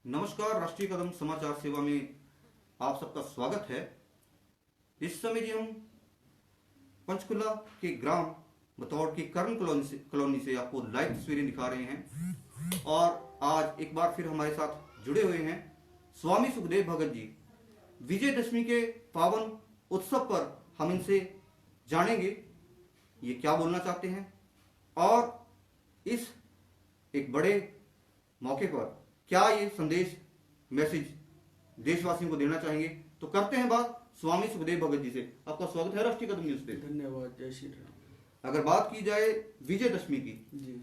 नमस्कार। राष्ट्रीय कदम समाचार सेवा में आप सबका स्वागत है। इस समय जी हम पंचकुला के ग्राम बतौर की कर्ण कॉलोनी से आपको लाइव तस्वीरें दिखा रहे हैं और आज एक बार फिर हमारे साथ जुड़े हुए हैं स्वामी सुखदेव भगत जी। विजयदशमी के पावन उत्सव पर हम इनसे जानेंगे ये क्या बोलना चाहते हैं और इस एक बड़े मौके पर क्या ये संदेश मैसेज देशवासियों को देना चाहेंगे। तो करते हैं बात स्वामी सुखदेव भगत जी से। आपका स्वागत है राष्ट्रीय कदम न्यूज पे। धन्यवाद। जय श्री राम। अगर बात की जाए विजयदशमी की,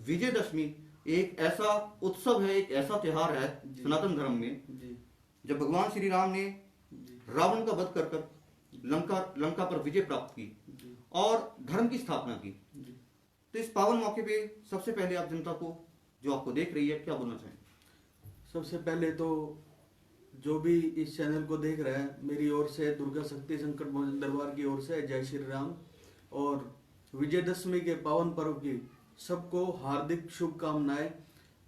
विजयदशमी एक ऐसा उत्सव है, एक ऐसा त्योहार है सनातन धर्म में जब भगवान श्री राम ने रावण का वध कर लंका पर विजय प्राप्त की और धर्म की स्थापना की। तो इस पावन मौके पे सबसे पहले आप जनता को जो आपको देख रही है क्या बोलना चाहेंगे? सबसे पहले तो जो भी इस चैनल को देख रहा है, मेरी ओर से दुर्गा शक्ति संकट मोचन दरबार की ओर से जय श्री राम और विजयदशमी के पावन पर्व की सबको हार्दिक शुभकामनाएं।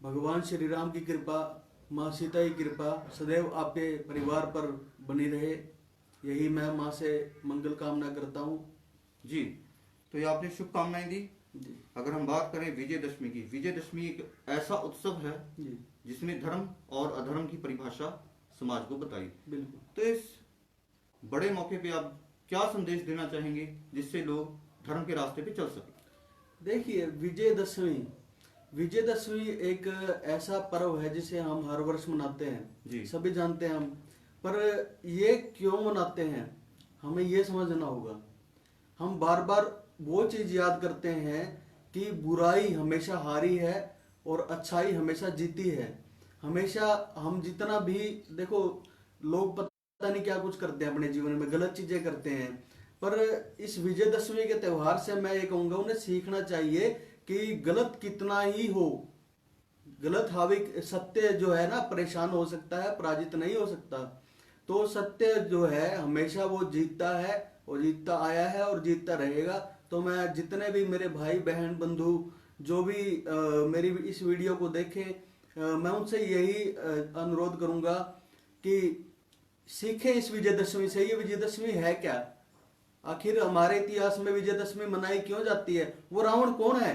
भगवान श्री राम की कृपा, माँ सीता की कृपा सदैव आपके परिवार पर बनी रहे, यही मैं माँ से मंगल कामना करता हूँ जी। तो ये आपने शुभकामनाएं दी। अगर हम बात करें विजयदशमी की, विजयदशमी एक ऐसा उत्सव है जिसने धर्म और अधर्म की परिभाषा समाज को बताई। बिल्कुल। तो इस बड़े मौके पे आप क्या संदेश देना चाहेंगे जिससे लोग धर्म के रास्ते पे चल सके? देखिए, विजयदशमी एक ऐसा पर्व है जिसे हम हर वर्ष मनाते हैं, सभी जानते हैं हम, पर ये क्यों मनाते हैं हमें ये समझना होगा। हम बार बार वो चीज याद करते हैं कि बुराई हमेशा हारी है और अच्छाई हमेशा जीती है। हमेशा हम जितना भी देखो, लोग पता नहीं क्या कुछ करते हैं अपने जीवन में, गलत चीजें करते हैं, पर इस विजयदशमी के त्योहार से मैं ये कहूंगा उन्हें सीखना चाहिए कि गलत कितना ही हो, गलत हावी सत्य जो है ना परेशान हो सकता है, पराजित नहीं हो सकता। तो सत्य जो है हमेशा वो जीतता है और जीतता आया है और जीतता रहेगा। तो मैं जितने भी मेरे भाई बहन बंधु जो भी मेरी इस वीडियो को देखें, मैं उनसे यही अनुरोध करूंगा कि सीखें इस विजयदशमी से। ये विजयदशमी है क्या, आखिर हमारे इतिहास में विजयदशमी मनाई क्यों जाती है? वो रावण कौन है?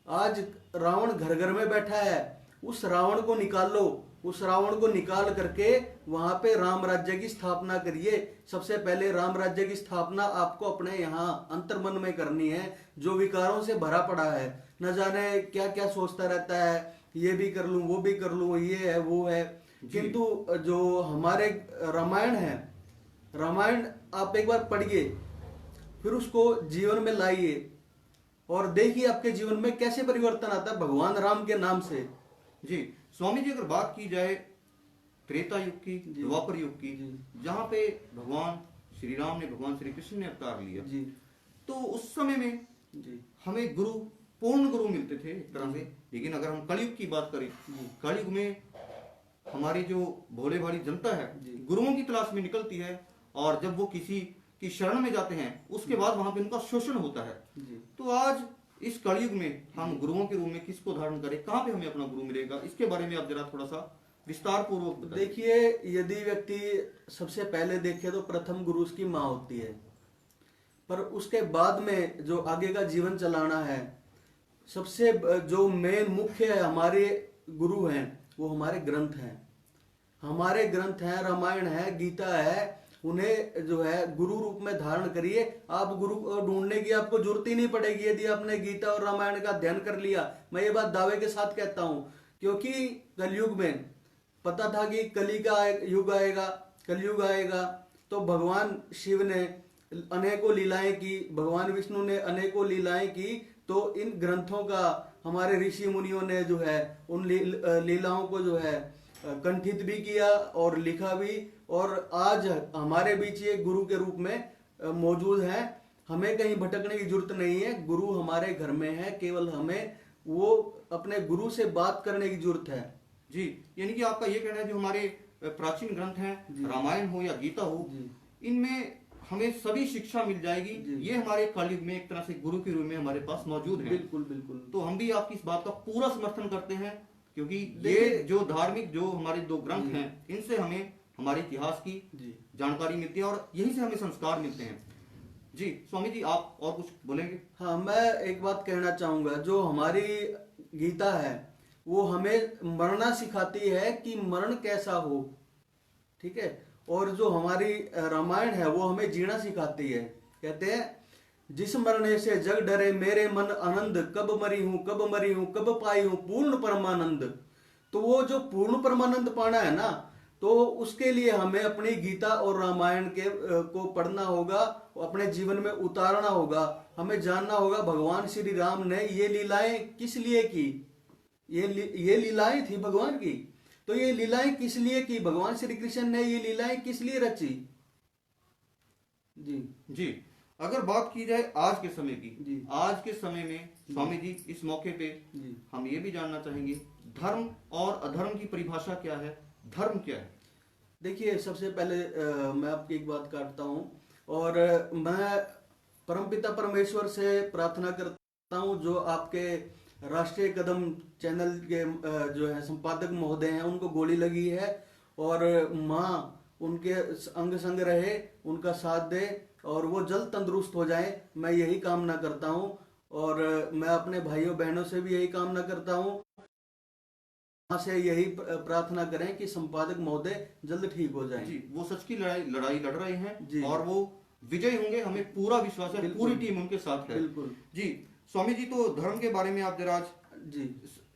आज रावण घर घर में बैठा है, उस रावण को निकालो, उस रावण को निकाल करके वहां पे राम राज्य की स्थापना करिए। सबसे पहले राम राज्य की स्थापना आपको अपने यहाँ अंतर्मन में करनी है। जो विकारों से भरा पड़ा है, न जाने क्या क्या सोचता रहता है, ये भी कर लूं, वो भी कर लूं, ये है वो है। किंतु जो हमारे रामायण है, रामायण आप एक बार पढ़िए, फिर उसको जीवन में लाइए और देखिए आपके जीवन में कैसे परिवर्तन आता है भगवान राम के नाम से। जी स्वामी जी, अगर बात की जाए त्रेता युग की, द्वापर युग की, जहाँ पे भगवान श्री राम ने, भगवान श्री कृष्ण ने अवतार लिया, तो उस समय में हमें गुरु, पूर्ण गुरु मिलते थे एक तरह से। लेकिन अगर हम कलयुग की बात करें, कलयुग में हमारी जो भोले भाली जनता है गुरुओं की तलाश में निकलती है और जब वो किसी की शरण में जाते हैं उसके बाद वहां पे उनका शोषण होता है। तो आज इस कलयुग में हम गुरुओं के रूप में किसको धारण करें, कहाँ पे हमें अपना गुरु मिलेगा, इसके बारे में आप जरा थोड़ा सा विस्तार पूर्वक बताइए। देखिए, यदि व्यक्ति सबसे पहले देखे तो प्रथम गुरु उसकी माँ होती है, पर उसके बाद में जो आगे का जीवन चलाना है, सबसे जो मेन मुख्य है हमारे गुरु हैं वो हमारे ग्रंथ हैं। हमारे ग्रंथ हैं, रामायण है, गीता है, उन्हें जो है गुरु रूप में धारण करिए। आप गुरु ढूंढने की आपको जरूरत ही नहीं पड़ेगी यदि आपने गीता और रामायण का अध्ययन कर लिया। मैं ये बात दावे के साथ कहता हूं, क्योंकि कलयुग में पता था कि कली का युग आएगा, कलयुग आएगा, तो भगवान शिव ने अनेकों लीलाएं की, भगवान विष्णु ने अनेकों लीलाएं की। तो इन ग्रंथों का हमारे ऋषि मुनियों ने जो है उन लीलाओं को जो है कंठित भी किया और लिखा भी, और आज हमारे बीच ये गुरु के रूप में मौजूद है। हमें कहीं भटकने की जरूरत नहीं है, गुरु हमारे घर में है, केवल हमें वो अपने गुरु से बात करने की जरूरत है। जी, यानी कि आपका ये कहना है जो हमारे प्राचीन ग्रंथ हैं, रामायण हो या गीता हो, इनमें हमें सभी शिक्षा मिल जाएगी। ये हमारे कलयुग में एक तरह से गुरु के रूप में हमारे पास मौजूद है। बिल्कुल बिल्कुल। तो हम भी आपकी इस बात का पूरा समर्थन करते हैं क्योंकि ये जो धार्मिक जो हमारे दो ग्रंथ हैं, इनसे हमें हमारे इतिहास की जानकारी मिलती है और यहीं से हमें संस्कार मिलते हैं। जी स्वामी जी, आप और कुछ बोलेंगे? हाँ, मैं एक बात कहना चाहूंगा, जो हमारी गीता है वो हमें मरना सिखाती है कि मरण कैसा हो, ठीक है। और जो हमारी रामायण है वो हमें जीना सिखाती है। कहते हैं, जिस मरने से जग डरे मेरे मन आनंद, कब मरी हूं कब पाई हूं पूर्ण परमानंद। तो वो जो पूर्ण परमानंद पाना है ना, तो उसके लिए हमें अपनी गीता और रामायण के को पढ़ना होगा, अपने जीवन में उतारना होगा। हमें जानना होगा भगवान श्री राम ने ये लीलाएं किस लिए की। ये लीलाएं थी भगवान की, तो ये लीलाएं किस लिए की, भगवान श्री कृष्ण ने ये लीलाएं किस लिए रची। जी जी, अगर बात की जाए आज के समय की, आज के समय में स्वामी जी इस मौके पे हम ये भी जानना चाहेंगे, धर्म और अधर्म की परिभाषा क्या है, धर्म क्या है? देखिए, सबसे पहले मैं आपकी एक बात काटता हूं, और मैं परमपिता परमेश्वर से प्रार्थना करता हूं, जो आपके राष्ट्रीय कदम चैनल के जो है संपादक महोदय हैं, उनको गोली लगी है, और माँ उनके अंग संग रहे, उनका साथ दे और वो जल्द तंदुरुस्त हो जाएं, मैं यही कामना करता हूं। और मैं अपने भाइयों बहनों से भी यही कामना करता हूं, वहां से यही प्रार्थना करें कि संपादक महोदय जल्द ठीक हो जाएं। जी, वो सच की लड़ाई लड़ रहे हैं और वो विजयी होंगे, हमें पूरा विश्वास है, पूरी टीम उनके साथ है। बिल्कुल जी स्वामी जी, तो धर्म के बारे में आप जरा जी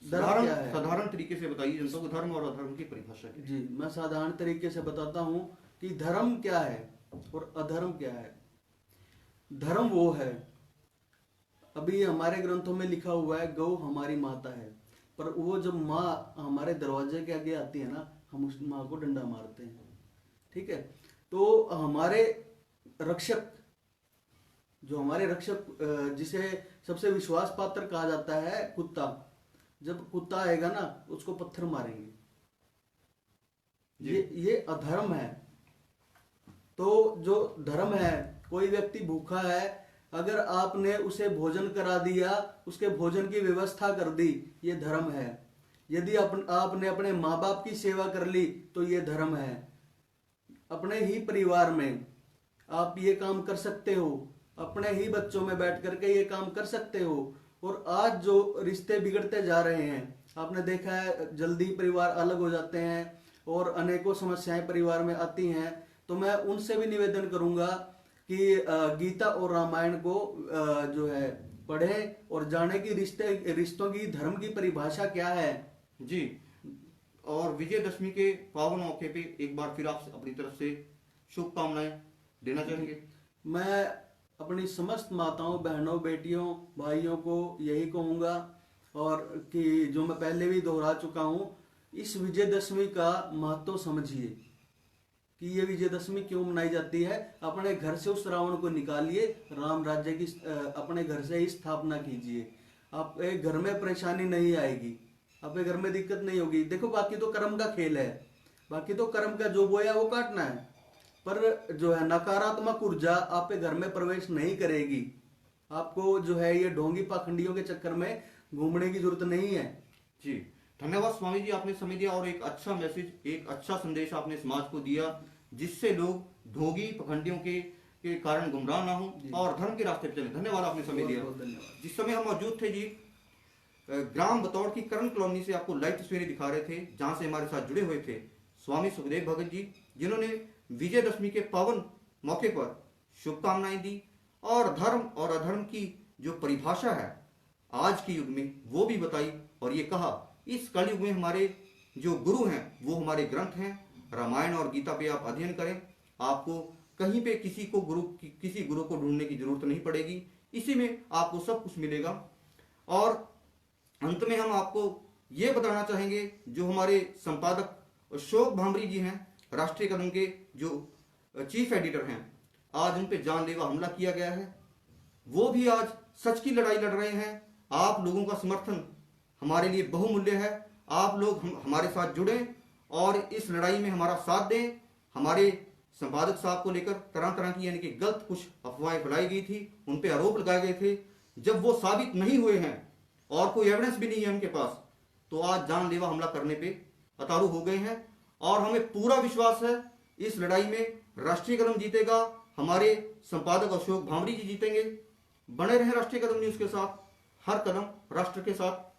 साधारण तरीके से बताइए जनता को, धर्म और अधर्म की परिभाषा क्या है? जी, मैं साधारण तरीके से बताता हूं कि धर्म क्या है और अधर्म क्या है। धर्म वो है, अभी हमारे ग्रंथों में लिखा हुआ है, गौ हमारी माता है, पर वो जब माँ हमारे दरवाजे के आगे आती है ना, हम उस माँ को डंडा मारते हैं, ठीक है। तो हमारे रक्षक, जो हमारे रक्षक, जिसे सबसे विश्वास पात्र कहा जाता है कुत्ता, जब कुत्ता आएगा ना उसको पत्थर मारेंगे, ये अधर्म है। तो जो धर्म है, कोई व्यक्ति भूखा है, अगर आपने उसे भोजन करा दिया, उसके भोजन की व्यवस्था कर दी, ये धर्म है। यदि आपने अपने माँ बाप की सेवा कर ली तो ये धर्म है। अपने ही परिवार में आप ये काम कर सकते हो, अपने ही बच्चों में बैठ करके ये काम कर सकते हो। और आज जो रिश्ते बिगड़ते जा रहे हैं, आपने देखा है, जल्दी परिवार अलग हो जाते हैं और अनेकों समस्याएं परिवार में आती हैं। तो मैं उनसे भी निवेदन करूंगा कि गीता और रामायण को जो है पढ़ें और जाने की रिश्तों की, धर्म की परिभाषा क्या है। जी, और विजयदशमी के पावन मौके पे एक बार फिर आप अपनी तरफ से शुभकामनाएं देना चाहेंगे? मैं अपनी समस्त माताओं, बहनों, बेटियों, भाइयों को यही कहूंगा, और कि जो मैं पहले भी दोहरा चुका हूं, इस विजयदशमी का महत्व समझिए कि ये विजयदशमी क्यों मनाई जाती है। अपने घर से उस रावण को निकालिए, राम राज्य की अपने घर से ही स्थापना कीजिए। आपके घर में परेशानी नहीं आएगी, आपके घर में दिक्कत नहीं होगी। देखो, बाकी तो कर्म का खेल है, बाकी तो कर्म का जो बोया वो काटना है, पर जो है नकारात्मक ऊर्जा आपके घर में प्रवेश नहीं करेगी। आपको जो है ये ढोंगी पाखंडियों के चक्कर में घूमने की जरूरत नहीं है। जी, धन्यवाद स्वामी जी, आपने समय दिया और एक अच्छा मैसेज, एक अच्छा संदेश आपने समाज को दिया, जिससे लोग ढोंगी पाखंडियों के कारण गुमराह ना हो और धर्म के रास्ते पर चले। धन्यवाद, आपने समय दिया। जिस समय हम मौजूद थे जी, ग्राम बतौड़ की करण कॉलोनी से आपको लाइव तस्वीरें दिखा रहे थे, जहां से हमारे साथ जुड़े हुए थे स्वामी सुखदेव भगत जी, जिन्होंने विजयदशमी के पावन मौके पर शुभकामनाएं दी और धर्म और अधर्म की जो परिभाषा है आज के युग में वो भी बताई, और ये कहा इस कलयुग में हमारे जो गुरु हैं वो हमारे ग्रंथ हैं, रामायण और गीता पे आप अध्ययन करें। आपको कहीं पे किसी गुरु को ढूंढने की जरूरत नहीं पड़ेगी, इसी में आपको सब कुछ मिलेगा। और अंत में हम आपको ये बताना चाहेंगे, जो हमारे संपादक अशोक भामरी जी हैं, राष्ट्रीय कदम के जो चीफ एडिटर हैं, आज उन पे जानलेवा हमला किया गया है। वो भी आज सच की लड़ाई लड़ रहे हैं। आप लोगों का समर्थन हमारे लिए बहुमूल्य है। आप लोग हमारे साथ जुड़ें और इस लड़ाई में हमारा साथ दें। हमारे संपादक साहब को लेकर तरह तरह की यानी कि गलत कुछ अफवाहें फैलाई गई थी, उन पे आरोप लगाए गए थे। जब वो साबित नहीं हुए हैं और कोई एविडेंस भी नहीं है उनके पास, तो आज जानलेवा हमला करने पे उतारू हो गए हैं। और हमें पूरा विश्वास है इस लड़ाई में राष्ट्रीय कदम जीतेगा, हमारे संपादक अशोक भामरी जी जीतेंगे। बने रहें राष्ट्रीय कदम न्यूज के साथ, हर कदम राष्ट्र के साथ।